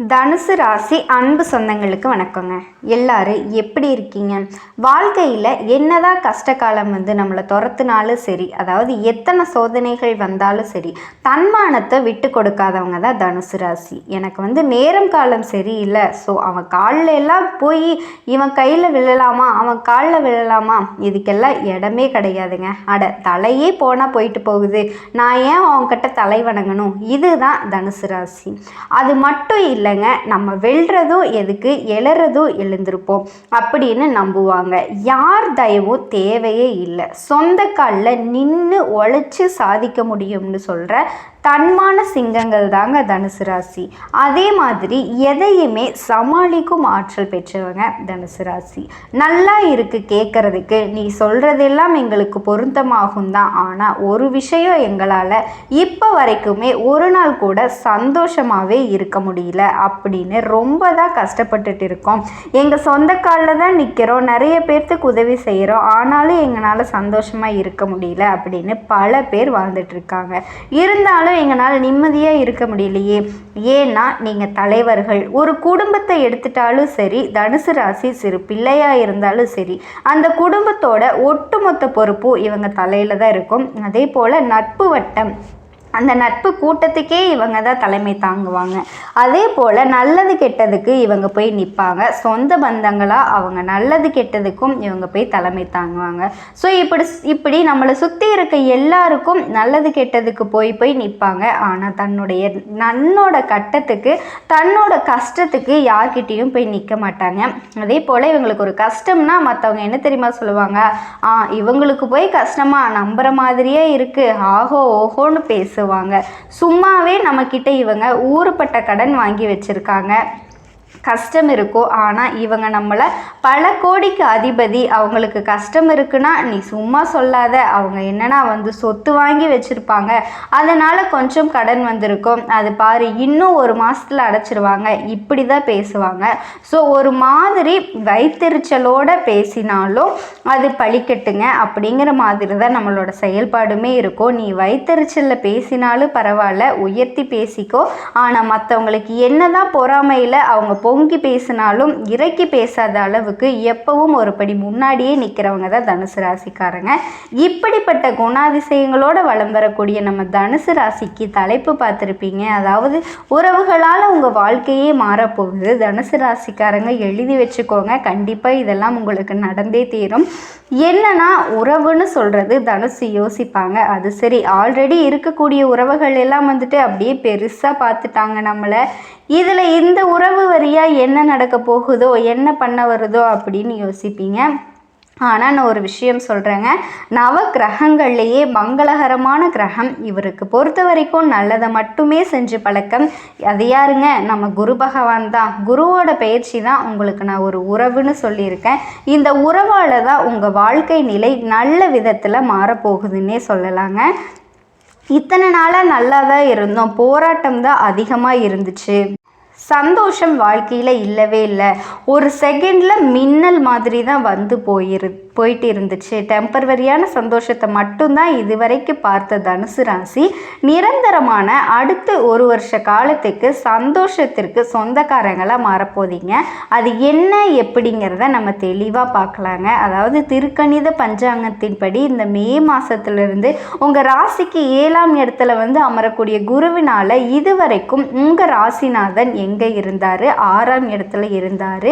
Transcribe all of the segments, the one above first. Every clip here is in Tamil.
தனுசு ராசி அன்பு சொந்தங்களுக்கு வணக்கங்க. எல்லாரும் எப்படி இருக்கீங்க? வாழ்க்கையில் என்னதான் கஷ்ட காலம் நம்மளை துரத்துனாலும் சரி, அதாவது எத்தனை சோதனைகள் வந்தாலும் சரி, தன்மானத்தை விட்டு கொடுக்காதவங்க தான் தனுசு ராசி. எனக்கு நேரம் காலம் சரியில்லை, ஸோ அவன் காலில் எல்லாம் போய் இவன் கையில் விழலாமா, அவன் காலில் விழலாமா, இதுக்கெல்லாம் இடமே கிடையாதுங்க. தலையே போனால் போயிட்டு போகுது, நான் ஏன் அவன்கிட்ட தலை வணங்கணும், இதுதான் தனுசு ராசி. அது மட்டும் இல்லை, நம்ம வெல்றதும் எதுக்கு, எழறதும் எழுந்திருப்போம் அப்படின்னு நம்புவாங்க. யார் தயவும் தேவையே இல்லை, சொந்த காலில் நின்று உழைச்சி சாதிக்க முடியும்னு சொல்கிற தன்மான சிங்கங்கள் தாங்க தனுசு ராசி. அதே மாதிரி எதையுமே சமாளிக்கும் ஆற்றல் பெற்றவங்க தனுசு ராசி. நல்லா இருக்கு கேட்கறதுக்கு, நீ சொல்றதெல்லாம் எங்களுக்கு பொருத்தமாகும் தான், ஆனால் ஒரு விஷயம் எங்களால் இப்போ வரைக்குமே ஒரு நாள் கூட சந்தோஷமாகவே இருக்க முடியல அப்படின்னு ரொம்ப தான் கஷ்டப்பட்டுட்டு இருக்கோம். எங்கள் சொந்த காலில் தான் நிற்கிறோம், நிறைய பேர்த்துக்கு உதவி செய்கிறோம், ஆனாலும் எங்களால் சந்தோஷமாக இருக்க முடியல அப்படின்னு பல பேர் வாழ்ந்துட்டு இருக்காங்க. இருந்தாலும் எங்களால் நிம்மதியாக இருக்க முடியலையே. ஏன்னா நீங்கள் தலைவர்கள். ஒரு குடும்பத்தை எடுத்துட்டாலும் சரி, தனுசு ராசி சிறு பிள்ளையாக இருந்தாலும் சரி, அந்த குடும்பத்தோட ஒட்டுமொத்த பொறுப்பும் இவங்க தலையில் தான் இருக்கும். அதே போல் நட்பு வட்டம், அந்த நட்பு கூட்டத்துக்கே இவங்க தான் தலைமை தாங்குவாங்க. அதே போல் நல்லது கெட்டதுக்கு இவங்க போய் நிற்பாங்க. சொந்த பந்தங்களாக அவங்க நல்லது கெட்டதுக்கும் இவங்க போய் தலைமை தாங்குவாங்க. ஸோ இப்படி நம்மளை சுற்றி இருக்க எல்லாருக்கும் நல்லது கெட்டதுக்கு போய் நிற்பாங்க. ஆனால் தன்னோட கட்டத்துக்கு, தன்னோட கஷ்டத்துக்கு யார்கிட்டையும் போய் நிற்க மாட்டாங்க. அதே போல் இவங்களுக்கு ஒரு கஷ்டம்னா மற்றவங்க என்ன தெரியுமா சொல்லுவாங்க, இவங்களுக்கு போய் கஷ்டமா, நம்புற மாதிரியே இருக்குது, ஆஹோ ஓஹோன்னு பேசுவாங்க. சும்மாவே நம்மக்கிட்ட இவங்க ஊருப்பட்ட கடன் வாங்கி வச்சிருக்காங்க, கஷ்டம் இருக்கோ. ஆனால் இவங்க நம்மளை பல கோடிக்கு அதிபதி, அவங்களுக்கு கஷ்டம் இருக்குன்னா நீ சும்மா சொல்லாத, அவங்க என்னன்னா சொத்து வாங்கி வச்சுருப்பாங்க, அதனால் கொஞ்சம் கடன் வந்திருக்கும், அது பாரு இன்னும் ஒரு மாதத்தில் அடைச்சிருவாங்க, இப்படி தான் பேசுவாங்க. ஸோ ஒரு மாதிரி வைத்தெரிச்சலோடு பேசினாலும் அது பழிக்கட்டுங்க அப்படிங்கிற மாதிரி தான் நம்மளோட செயல்பாடுமே இருக்கும். நீ வைத்தெரிச்சலில் பேசினாலும் பரவாயில்ல, உயர்த்தி பேசிக்கோ, ஆனால் மற்றவங்களுக்கு என்ன தான் பொறாமையில் அவங்க பொங்கி பேசினாலும் இறக்கி பேசாத அளவுக்கு எப்பவும் ஒரு படி முன்னாடியே நிற்கிறவங்க தான் தனுசு ராசிக்காரங்க. இப்படிப்பட்ட குணாதிசயங்களோடு வலம் வரக்கூடிய நம்ம தனுசு ராசிக்கு தலைப்பு பார்த்துருப்பீங்க, அதாவது உறவுகளால் உங்கள் வாழ்க்கையே மாறப்போகுது. தனுசு ராசிக்காரங்க எழுதி வச்சுக்கோங்க, கண்டிப்பாக இதெல்லாம் உங்களுக்கு நடந்தே தீரும். என்னன்னா உறவுன்னு சொல்கிறது தனுசு யோசிப்பாங்க, அது சரி, ஆல்ரெடி இருக்கக்கூடிய உறவுகள் எல்லாம் அப்படியே பெருசாக பார்த்துட்டாங்க நம்மளை, இதில் இந்த உறவு வரியா என்ன நடக்க போகுதோ, என்ன பண்ண வருதோ அப்படின்னு யோசிப்பீங்க. ஆனால் நான் ஒரு விஷயம் சொல்கிறேங்க, நவ கிரகங்கள்லேயே மங்களகரமான கிரகம் இவருக்கு பொறுத்த வரைக்கும் நல்லதை மட்டுமே செஞ்சு பழக்கம். அது யாருங்க? நம்ம குரு பகவான் தான். குருவோட பயிற்சி தான் உங்களுக்கு நான் ஒரு உறவுன்னு சொல்லியிருக்கேன். இந்த உறவால் தான் உங்கள் வாழ்க்கை நிலை நல்ல விதத்தில் மாறப்போகுதுன்னே சொல்லலாங்க. இத்தனை நாளாக நல்லா தான் இருந்தோம், போராட்டம் தான் அதிகமாக இருந்துச்சு, சந்தோஷம் வாழ்க்கையில் இல்லவே இல்லை, ஒரு செகண்டில் மின்னல் மாதிரி தான் போயிட்டு இருந்துச்சு, டெம்பரவரியான சந்தோஷத்தை மட்டும்தான் இதுவரைக்கும் பார்த்த தனுசு ராசி நிரந்தரமான அடுத்து ஒரு வருஷ காலத்துக்கு சந்தோஷத்திற்கு சொந்தக்காரங்களாக மாறப்போதீங்க. அது என்ன எப்படிங்கிறத நம்ம தெளிவாக பார்க்கலாங்க. அதாவது திருக்கணித பஞ்சாங்கத்தின்படி இந்த மே மாதத்துலேருந்து உங்கள் ராசிக்கு 7ஆம் இடத்துல அமரக்கூடிய குருவினால் இதுவரைக்கும் உங்கள் ராசிநாதன் எங்கே இருந்தார்? 6ஆம் இடத்துல இருந்தார்,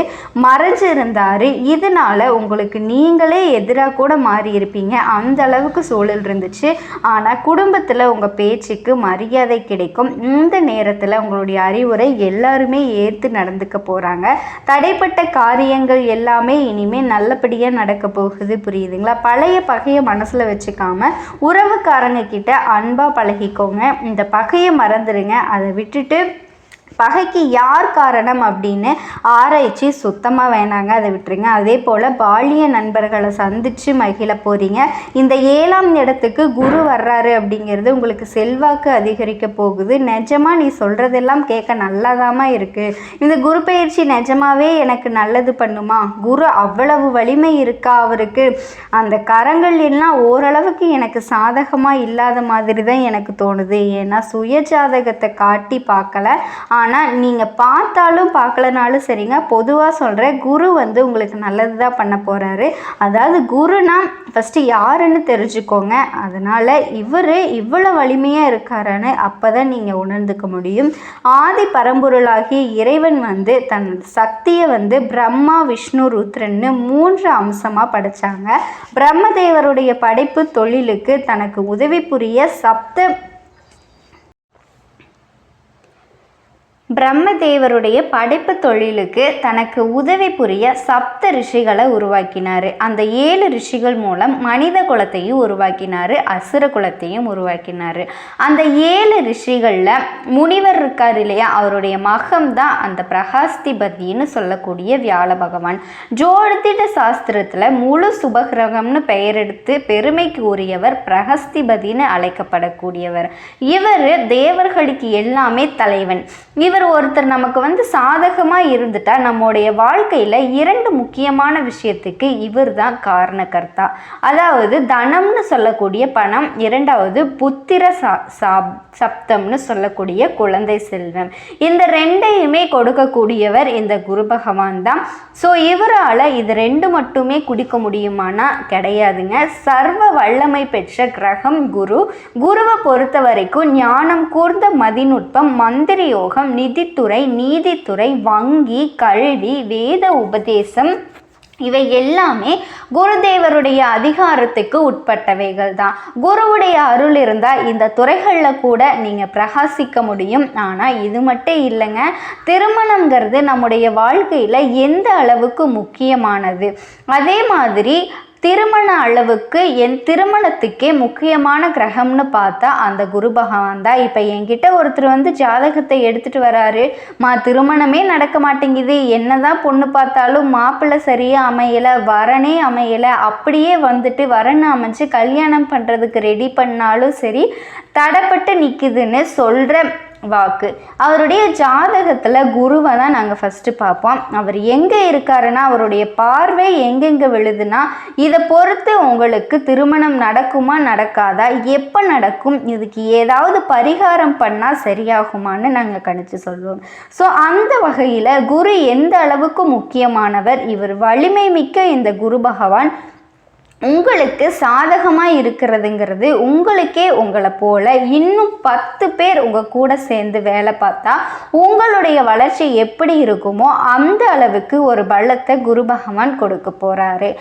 மறைஞ்சு இருந்தார். இதனால் உங்களுக்கு நீங்களே எதிராக கூட மாறி இருப்பீங்க, அந்த அளவுக்கு சூழல் இருந்துச்சு. ஆனால் குடும்பத்தில் உங்கள் பேச்சுக்கு மரியாதை கிடைக்கும். இந்த நேரத்தில் உங்களுடைய அறிவுரை எல்லாருமே ஏற்று நடந்துக்க போகிறாங்க. தடைப்பட்ட காரியங்கள் எல்லாமே இனிமேல் நல்லபடியாக நடக்க போகுது, புரியுதுங்களா? பழைய பகையை மனசில் வச்சுக்காம உறவுக்காரங்க கிட்ட அன்பாக பழகிக்கோங்க. இந்த பகையை மறந்துடுங்க, அதை விட்டுட்டு பகைக்கு யார் காரணம் அப்படின்னு ஆராய்ச்சி சுத்தமாக வேணாங்க, அதை விட்டுருங்க. அதே போல் பாலிய நண்பர்களை சந்தித்து மகிழ போகிறீங்க. இந்த 7ஆம் இடத்துக்கு குரு வர்றாரு அப்படிங்கிறது உங்களுக்கு செல்வாக்கு அதிகரிக்க போகுது. நிஜமாக நீ சொல்கிறதெல்லாம் கேட்க நல்லாதாமா இருக்குது, இந்த குரு பயிற்சி நிஜமாவே எனக்கு நல்லது பண்ணுமா, குரு அவ்வளவு வலிமை இருக்கா அவருக்கு, அந்த கரங்கள் எல்லாம் ஓரளவுக்கு எனக்கு சாதகமாக இல்லாத மாதிரி தான் எனக்கு தோணுது. ஏன்னா சுய ஜாதகத்தை காட்டி பார்க்கல, ஆனால் நீங்கள் பார்த்தாலும் பார்க்கலனாலும் சரிங்க, பொதுவாக சொல்கிறேன், குரு வந்து உங்களுக்கு நல்லது தான் பண்ண போகிறாரு. அதாவது குருனா ஃபஸ்ட்டு யாருன்னு தெரிஞ்சுக்கோங்க. அதனால் இவர் இவ்வளோ வலிமையாக இருக்காருன்னு அப்போ தான் நீங்கள் உணர்ந்துக்க முடியும். ஆதி பரம்பொருளாகிய இறைவன் வந்து தன் சக்தியை வந்து பிரம்மா, விஷ்ணு, ருத்ரன்னு 3 அம்சமாக படைச்சாங்க. பிரம்மதேவருடைய படைப்பு தொழிலுக்கு தனக்கு உதவி புரிய பிரம்மதேவருடைய படைப்பு தொழிலுக்கு தனக்கு உதவி புரிய சப்த ரிஷிகளை உருவாக்கினார். அந்த 7 ரிஷிகள் மூலம் மனித குலத்தையும் உருவாக்கினார், அசுர குலத்தையும் உருவாக்கினார். அந்த 7 ரிஷிகளில் முனிவர் இருக்கார் இல்லையா, அவருடைய மகம்தான் அந்த பிரகஸ்திபதினு சொல்லக்கூடிய வியாழ பகவான். ஜோதிட சாஸ்திரத்தில் முழு சுபகிரகம்னு பெயரெடுத்து பெருமைக்கு உரியவர் பிரகஸ்திபதினு அழைக்கப்படக்கூடியவர். இவர் தேவர்களுக்கு எல்லாமே தலைவன். இவர் ஒருத்தர் நமக்கு வந்து சாதகமாக இருந்துட்டா நம்முடைய வாழ்க்கையில் 2 முக்கியமான விஷயத்துக்கு இவர் தான் காரணகர்த்தா. அதாவது தனம்னு சொல்லக்கூடிய பணம், 2வது புத்திர சப்தம்னு சொல்லக்கூடிய குழந்தை செல்வம். இந்த 2ஐயுமே கொடுக்கக்கூடியவர் இந்த குரு பகவான் தான். ஸோ இவரால் இது 2 மட்டுமே குடிக்க முடியுமானா கிடையாதுங்க. சர்வ வல்லமை பெற்ற கிரகம் குரு. குருவை பொறுத்த வரைக்கும் ஞானம் கூர்ந்த மதிநுட்பம், மந்திர யோகம், நிதித்துறை, நீதித்துறை, வங்கி, கல்வி, வேத உபதேசம் இவை எல்லாமே குருதேவருடைய அதிகாரத்துக்கு உட்பட்டவைகள் தான். குருவுடைய அருள் இருந்தால் இந்த துறைகளில் கூட நீங்கள் பிரகாசிக்க முடியும். ஆனால் இது மட்டும் இல்லைங்க, திருமணங்கிறது நம்முடைய வாழ்க்கையில் எந்த அளவுக்கு முக்கியமானது, அதே மாதிரி திருமண அளவுக்கு திருமணத்துக்கே முக்கியமான கிரகம்னு பார்த்தா அந்த குரு பகவான் தான். இப்போ என்கிட்ட ஒருத்தர் வந்து ஜாதகத்தை எடுத்துகிட்டு வராரு, திருமணமே நடக்க மாட்டேங்குது, என்னதான் பொண்ணு பார்த்தாலும் மாப்பிள்ளை சரியாக அமையலை, வரனே அமையலை, அப்படியே வந்துட்டு வரன் அமைச்சு கல்யாணம் பண்ணுறதுக்கு ரெடி பண்ணாலும் சரி தடைப்பட்டு நிற்குதுன்னு சொல்கிற வாக்கு. அவருடைய ஜாதகத்தில் குருவை தான் நாங்கள் ஃபஸ்ட்டு பார்ப்போம். அவர் எங்கே இருக்காருன்னா, அவருடைய பார்வை எங்கெங்கே விழுதுன்னா இதை பொறுத்து உங்களுக்கு திருமணம் நடக்குமா நடக்காதா, எப்போ நடக்கும், இதுக்கு ஏதாவது பரிகாரம் பண்ணால் சரியாகுமான்னு நாங்கள் கணிச்சு சொல்லுவோம். ஸோ அந்த வகையில் குரு எந்த அளவுக்கு முக்கியமானவர், இவர் வலிமை மிக்க இந்த குரு பகவான் உங்களுக்கு சாதகமாக இருக்கிறதுங்கிறது உங்களுக்கே உங்களை போல இன்னும் 10 பேர் உங்கள் கூட சேர்ந்து வேலை பார்த்தா உங்களுடைய வளர்ச்சி எப்படி இருக்குமோ அந்த அளவுக்கு ஒரு பலத்தை குரு பகவான் கொடுக்க போகிறாரு.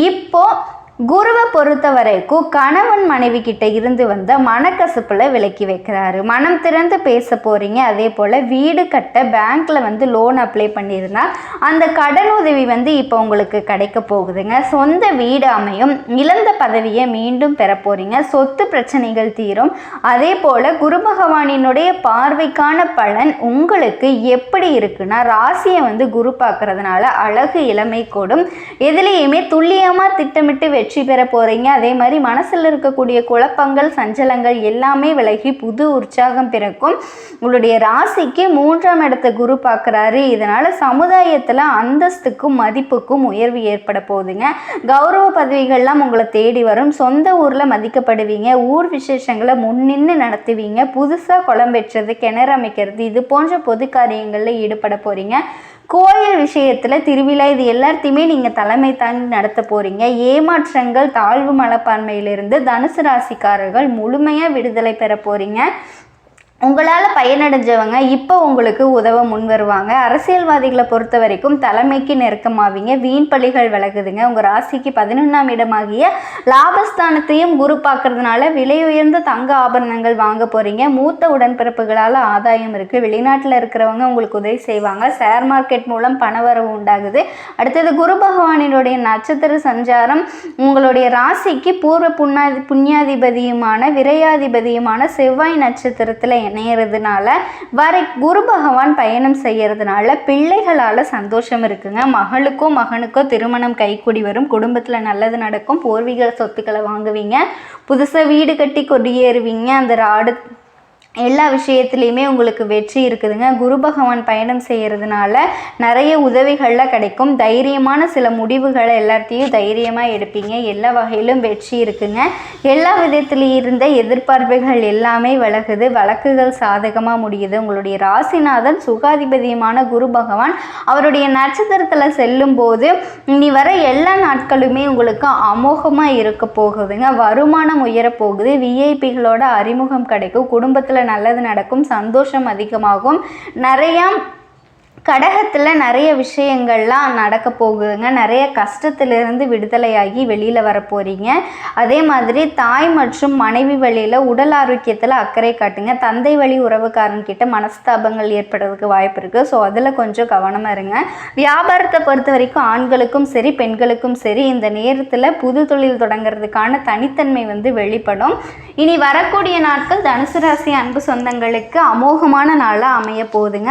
இப்போது குருவை பொறுத்த வரைக்கும் கணவன் மனைவி கிட்ட இருந்து வந்த மனக்கசப்பில் விலக்கி வைக்கிறாரு. மனம் திறந்து பேச போகிறீங்க. அதே போல் வீடு கட்ட பேங்க்கில் வந்து லோன் அப்ளை பண்ணியிருந்தா அந்த கடன் உதவி வந்து இப்போ உங்களுக்கு கிடைக்க போகுதுங்க. சொந்த வீடு அமையும். இழந்த பதவியை மீண்டும் பெற போகிறீங்க. சொத்து பிரச்சனைகள் தீரும். அதே போல் குரு பகவானினுடைய பார்வைக்கான பலன் உங்களுக்கு எப்படி இருக்குன்னா, ராசியை வந்து குரு பார்க்கறதுனால அழகு இளமை கூடும். எதுலேயுமே துல்லியமாக திட்டமிட்டு வெற்றி பெற போகிறீங்க. அதே மாதிரி மனசில் இருக்கக்கூடிய குழப்பங்கள், சஞ்சலங்கள் எல்லாமே விலகி புது உற்சாகம் பிறக்கும். உங்களுடைய ராசிக்கு 3ஆம் இடத்தை குரு பார்க்குறாரு. இதனால் சமுதாயத்தில் அந்தஸ்துக்கும் மதிப்புக்கும் உயர்வு ஏற்பட போகுதுங்க. கௌரவ பதவிகள்லாம் உங்களை தேடி வரும். சொந்த ஊரில் மதிக்கப்படுவீங்க. ஊர் விசேஷங்களை முன்னின்று நடத்துவீங்க. புதுசாக குளம் வெட்டுறது, கிணறு அமைக்கிறது, இது போன்ற பொது காரியங்களில் ஈடுபட போகிறீங்க. கோயில் விஷயத்தில் திருவிழா இது எல்லாத்தையுமே நீங்கள் தலைமை தாங்கி நடத்த போகிறீங்க. ஏமாற்றங்கள், தாழ்வு மனப்பான்மையிலிருந்து தனுசு ராசிக்காரர்கள் முழுமையாக விடுதலை பெற போகிறீங்க. உங்களால் பயனடைஞ்சவங்க இப்போ உங்களுக்கு உதவ முன் வருவாங்க. அரசியல்வாதிகளை பொறுத்த வரைக்கும் தலைமைக்கு நெருக்கமாவீங்க. வீண் பழிகள் விலகுதுங்க. உங்கள் ராசிக்கு 11ஆம் இடமாகிய லாபஸ்தானத்தையும் குரு பார்க்கறதுனால விலை உயர்ந்த தங்க ஆபரணங்கள் வாங்க போகிறீங்க. மூத்த உடன்பிறப்புகளால் ஆதாயம் இருக்குது. வெளிநாட்டில் இருக்கிறவங்க உங்களுக்கு உதவி செய்வாங்க. ஷேர் மார்க்கெட் மூலம் பணவரவு உண்டாகுது. அடுத்தது குரு பகவானினுடைய நட்சத்திர சஞ்சாரம் உங்களுடைய ராசிக்கு பூர்வ புண்ணியாதிபதியுமான விரையாதிபதியுமான செவ்வாய் நட்சத்திரத்தில் இணையறதுனால குரு பகவான் பயணம் செய்யறதுனால பிள்ளைகளால் சந்தோஷம் இருக்குங்க. மகளுக்கோ மகனுக்கோ திருமணம் கைக்கூடி வரும். குடும்பத்தில் நல்லது நடக்கும். பூர்வீக சொத்துக்களை வாங்குவீங்க. புதுசாக வீடு கட்டி கொடியேறுவீங்க. அந்த எல்லா விஷயத்துலையுமே உங்களுக்கு வெற்றி இருக்குதுங்க. குரு பகவான் பயணம் செய்கிறதுனால நிறைய உதவிகளில் கிடைக்கும். தைரியமான சில முடிவுகளை எல்லாத்தையும் தைரியமாக எடுப்பீங்க. எல்லா வகையிலும் வெற்றி இருக்குங்க. எல்லா விதத்திலையும் இருந்த எதிர்பார்ப்புகள் எல்லாமே விலகுது. வழக்குகள் சாதகமாக முடியுது. உங்களுடைய ராசிநாதன் சுகாதிபதியுமான குரு பகவான் அவருடைய நட்சத்திரத்தில் செல்லும்போது இனி வர எல்லா நாட்களுமே உங்களுக்கு அமோகமாக இருக்க போகுதுங்க. வருமானம் உயரப்போகுது. விஐபிகளோட அறிமுகம் கிடைக்கும். குடும்பத்தில் நல்லது நடக்கும். சந்தோஷம் அதிகமாகும். நிறையா கடகத்தில் நிறைய விஷயங்கள்லாம் நடக்க போகுதுங்க. நிறைய கஷ்டத்திலிருந்து விடுதலையாகி வெளியில் வர போகிறீங்க. அதே மாதிரி தாய் மற்றும் மனைவி வழியில் உடல் ஆரோக்கியத்தில் அக்கறை காட்டுங்க. தந்தை வழி உறவுக்காரன்கிட்ட மனஸ்தாபங்கள் ஏற்படுறதுக்கு வாய்ப்பு இருக்குது. ஸோ அதில் கொஞ்சம் கவனமாக இருங்க. வியாபாரத்தை பொறுத்த வரைக்கும் ஆண்களுக்கும் சரி பெண்களுக்கும் சரி இந்த நேரத்தில் புது தொழில் தொடங்கிறதுக்கான தனித்தன்மை வெளிப்படும். இனி வரக்கூடிய நாட்கள் தனுசு ராசி அன்பு சொந்தங்களுக்கு அமோகமான நாளாக அமைய போகுதுங்க.